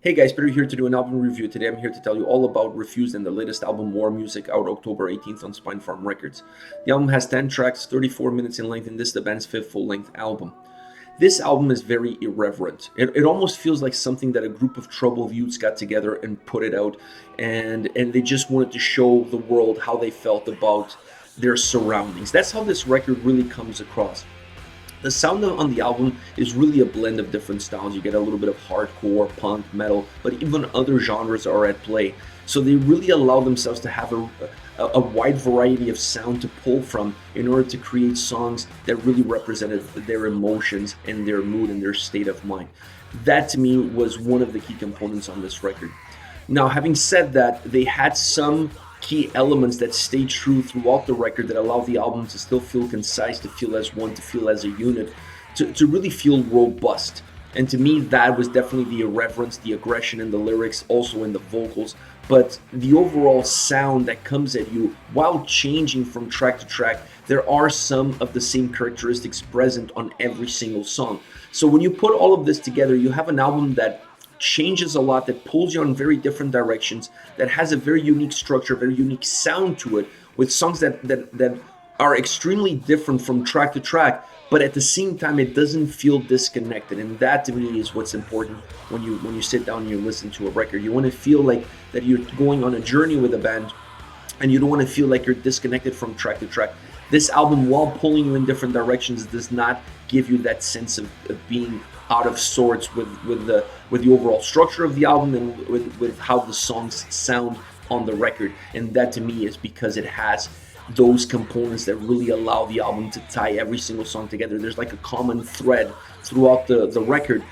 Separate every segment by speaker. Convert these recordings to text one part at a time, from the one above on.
Speaker 1: Hey guys, Peter here to do an album review. Today I'm here to tell you all about Refused and the latest album War Music, out October 18th on Spinefarm Records. The album has 10 tracks, 34 minutes in length, and this is the band's fifth full-length album. This album is very irreverent. It almost feels like something that a group of troubled youths got together and put it out, and they just wanted to show the world how they felt about their surroundings. That's how this record really comes across. The sound on the album is really a blend of different styles. You get a little bit of hardcore, punk, metal, but even other genres are at play. So they really allow themselves to have a wide variety of sound to pull from in order to create songs that really represented their emotions and their mood and their state of mind. That to me was one of the key components on this record. Now, having said that, they had some key elements that stay true throughout the record that allow the album to still feel concise, to feel as one, to feel as a unit, to really feel robust. And to me, that was definitely the irreverence, the aggression in the lyrics, also in the vocals, but the overall sound that comes at you while changing from track to track. There are some of the same characteristics present on every single song. So when you put all of this together, you have an album that changes a lot, that pulls you in very different directions, that has a very unique structure, very unique sound to it, with songs that are extremely different from track to track, but at the same time it doesn't feel disconnected. And that to me is what's important when you sit down and you listen to a record. You want to feel like that you're going on a journey with a band, and you don't want to feel like you're disconnected from track to track. This album, while pulling you in different directions, does not give you that sense of being out of sorts with the overall structure of the album and with how the songs sound on the record. And that to me is because it has those components that really allow the album to tie every single song together. There's like a common thread throughout the record,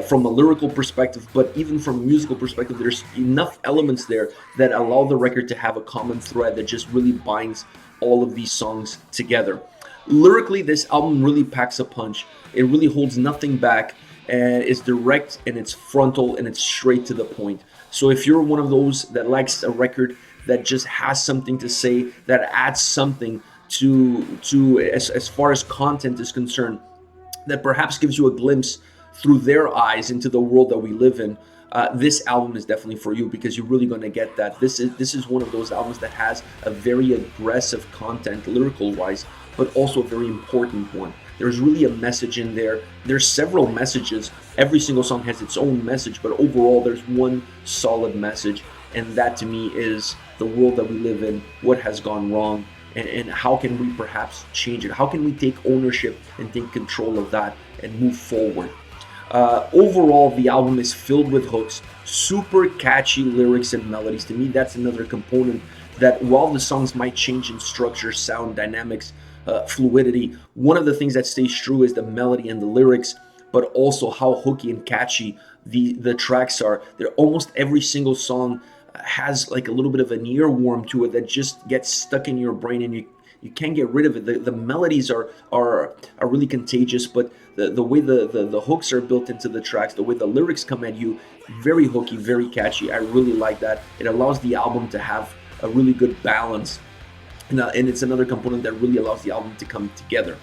Speaker 1: from a lyrical perspective, but even from a musical perspective, there's enough elements there that allow the record to have a common thread that just really binds all of these songs together. Lyrically, this album really packs a punch. It really holds nothing back, and it's direct and it's frontal and it's straight to the point. So if you're one of those that likes a record that just has something to say, that adds something to as far as content is concerned, that perhaps gives you a glimpse through their eyes into the world that we live in, this album is definitely for you, because you're really going to get that. This is one of those albums that has a very aggressive content lyrical wise, but also a very important one. There's really a message in there. There's several messages. Every single song has its own message, but overall there's one solid message, and that to me is the world that we live in, what has gone wrong, and how can we perhaps change it? How can we take ownership and take control of that and move forward? Overall, the album is filled with hooks, super catchy lyrics and melodies. To me, that's another component that, while the songs might change in structure, sound, dynamics, fluidity, one of the things that stays true is the melody and the lyrics, but also how hooky and catchy the tracks are. They're almost every single song has like a little bit of an earworm to it that just gets stuck in your brain, and you can't get rid of it. The melodies are really contagious, but the way the hooks are built into the tracks, the way the lyrics come at you, very hooky, very catchy. I really like that. It allows the album to have a really good balance, and it's another component that really allows the album to come together.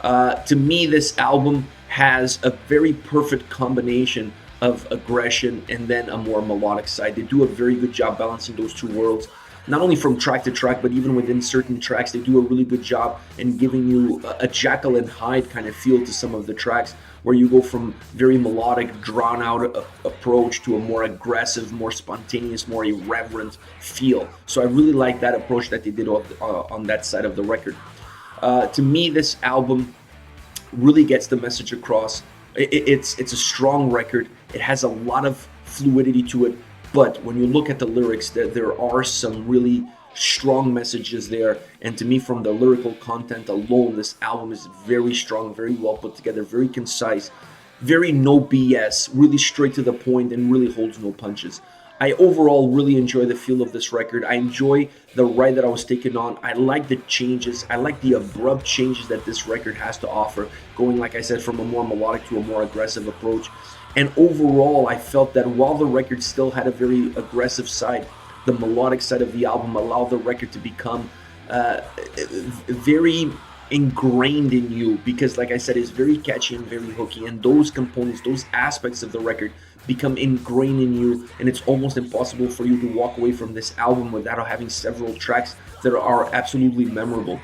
Speaker 1: To me, this album has a very perfect combination of aggression and then a more melodic side. They do a very good job balancing those two worlds, not only from track to track, but even within certain tracks. They do a really good job in giving you a Jekyll and Hyde kind of feel to some of the tracks, where you go from very melodic, drawn out approach to a more aggressive, more spontaneous, more irreverent feel. So I really like that approach that they did on that side of the record. To me, this album really gets the message across. It's a strong record. It has a lot of fluidity to it, but when you look at the lyrics, there are some really strong messages there. And to me, from the lyrical content alone, this album is very strong, very well put together, very concise, very no BS, really straight to the point, and really holds no punches. I overall really enjoy the feel of this record. I enjoy the ride that I was taking on. I like the changes. I like the abrupt changes that this record has to offer, going, like I said, from a more melodic to a more aggressive approach. And overall, I felt that while the record still had a very aggressive side, the melodic side of the album allowed the record to become very ingrained in you, because, like I said, it's very catchy and very hooky, and those components, those aspects of the record become ingrained in you, and it's almost impossible for you to walk away from this album without having several tracks that are absolutely memorable.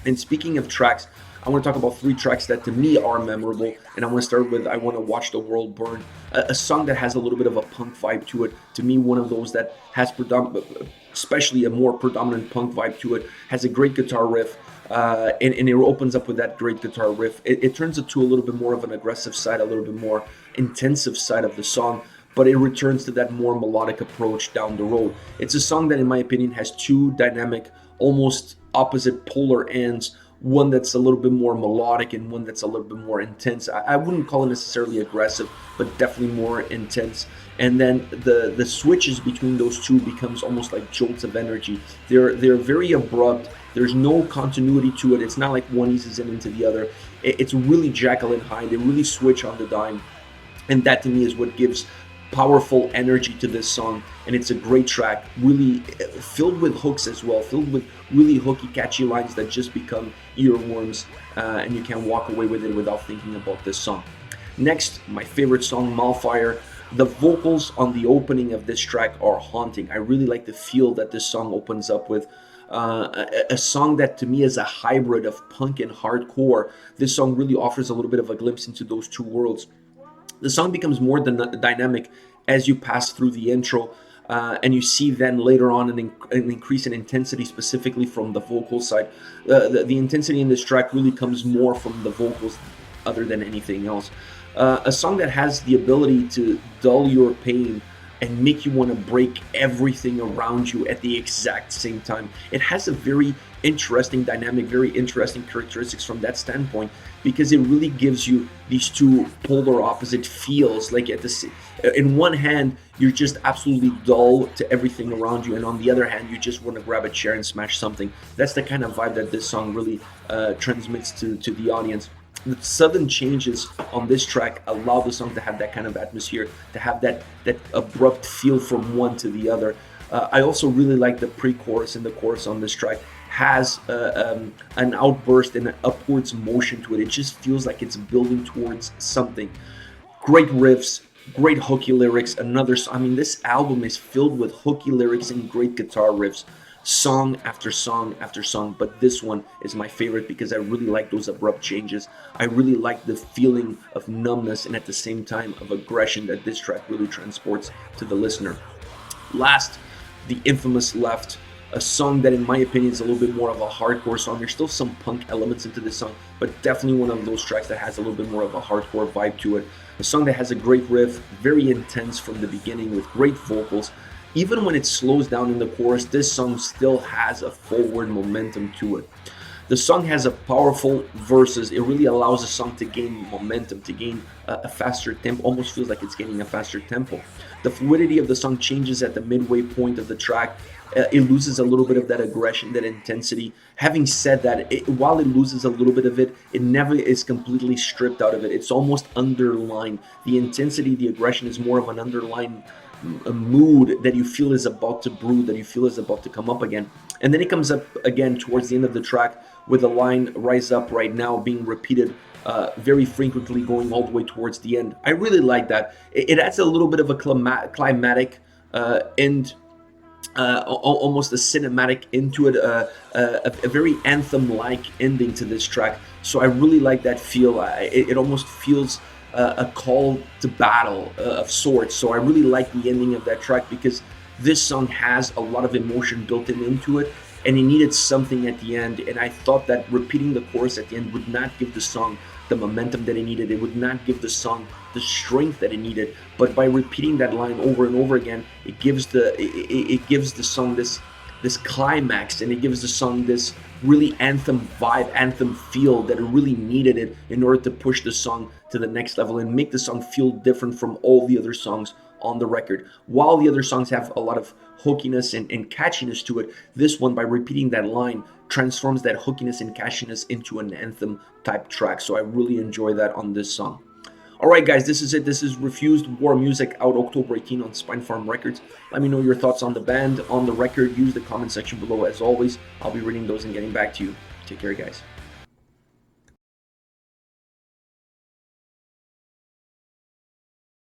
Speaker 1: And speaking of tracks, I want to talk about 3 tracks that to me are memorable, and I want to start with I Want to Watch the World Burn, a song that has a little bit of a punk vibe to it. To me, one of those that has especially a more predominant punk vibe to it, has a great guitar riff, and it opens up with that great guitar riff. It turns it to a little bit more of an aggressive side, a little bit more intensive side of the song, but it returns to that more melodic approach down the road. It's a song that, in my opinion, has 2 dynamic, almost opposite polar ends, one that's a little bit more melodic and one that's a little bit more intense. I wouldn't call it necessarily aggressive, but definitely more intense. And then the switches between those 2 becomes almost like jolts of energy. They're very abrupt. There's no continuity to it. It's not like one eases into the other. It's really Jekyll and Hyde. They really switch on the dime, and that to me is what gives powerful energy to this song. And it's a great track, really filled with hooks as well, filled with really hooky, catchy lines that just become earworms, and you can't walk away with it without thinking about this song. Next, my favorite song, Malfire. The vocals on the opening of this track are haunting. I really like the feel that this song opens up with. A song that to me is a hybrid of punk and hardcore. This song really offers a little bit of a glimpse into those 2 worlds. The song becomes more dynamic as you pass through the intro, and you see then later on an increase in intensity, specifically from the vocal side. The intensity in this track really comes more from the vocals other than anything else. A song that has the ability to dull your pain and make you want to break everything around you at the exact same time. It has a very interesting dynamic, very interesting characteristics from that standpoint, because it really gives you these 2 polar opposite feels. Like in one hand, you're just absolutely dull to everything around you, and on the other hand, you just want to grab a chair and smash something. That's the kind of vibe that this song really transmits to the audience. The sudden changes on this track allow the song to have that kind of atmosphere, to have that abrupt feel from one to the other. I also really like the pre-chorus and the chorus on this track. Has an outburst and an upwards motion to it. It just feels like it's building towards something. Great riffs, great hooky lyrics. This album is filled with hooky lyrics and great guitar riffs, song after song after song. But this one is my favorite because I really like those abrupt changes. I really like the feeling of numbness and at the same time of aggression that this track really transports to the listener. Last, the infamous Left. A song that, in my opinion, is a little bit more of a hardcore song. There's still some punk elements into this song, but definitely one of those tracks that has a little bit more of a hardcore vibe to it. A song that has a great riff, very intense from the beginning with great vocals. Even when it slows down in the chorus, this song still has a forward momentum to it. The song has a powerful verses. It really allows the song to gain momentum, to gain a faster tempo. Almost feels like it's gaining a faster tempo. The fluidity of the song changes at the midway point of the track. It loses a little bit of that aggression, that intensity. Having said that, while it loses a little bit of it, it never is completely stripped out of it. It's almost underlined. The intensity, the aggression is more of an underlying mood that you feel is about to brew, that you feel is about to come up again. And then it comes up again towards the end of the track with the line "Rise Up Right Now" being repeated very frequently, going all the way towards the end. I really like that. It adds a little bit of a climatic end, almost a cinematic into it, a very anthem-like ending to this track. So I really like that feel. It almost feels a call to battle of sorts. So I really like the ending of that track because this song has a lot of emotion built into it, and it needed something at the end. And I thought that repeating the chorus at the end would not give the song the momentum that it needed. It would not give the song the strength that it needed. But by repeating that line over and over again, it gives the song this climax, and it gives the song this really anthem vibe, anthem feel that it really needed it in order to push the song to the next level and make the song feel different from all the other songs on the record. While the other songs have a lot of hookiness and catchiness to it, this one, by repeating that line, transforms that hookiness and catchiness into an anthem type track. So I really enjoy that on this song. Alright guys, this is it. This is Refused War Music, out October 18 on Spinefarm Records. Let me know your thoughts on the band, on the record. Use the comment section below as always. I'll be reading those and getting back to you. Take care guys.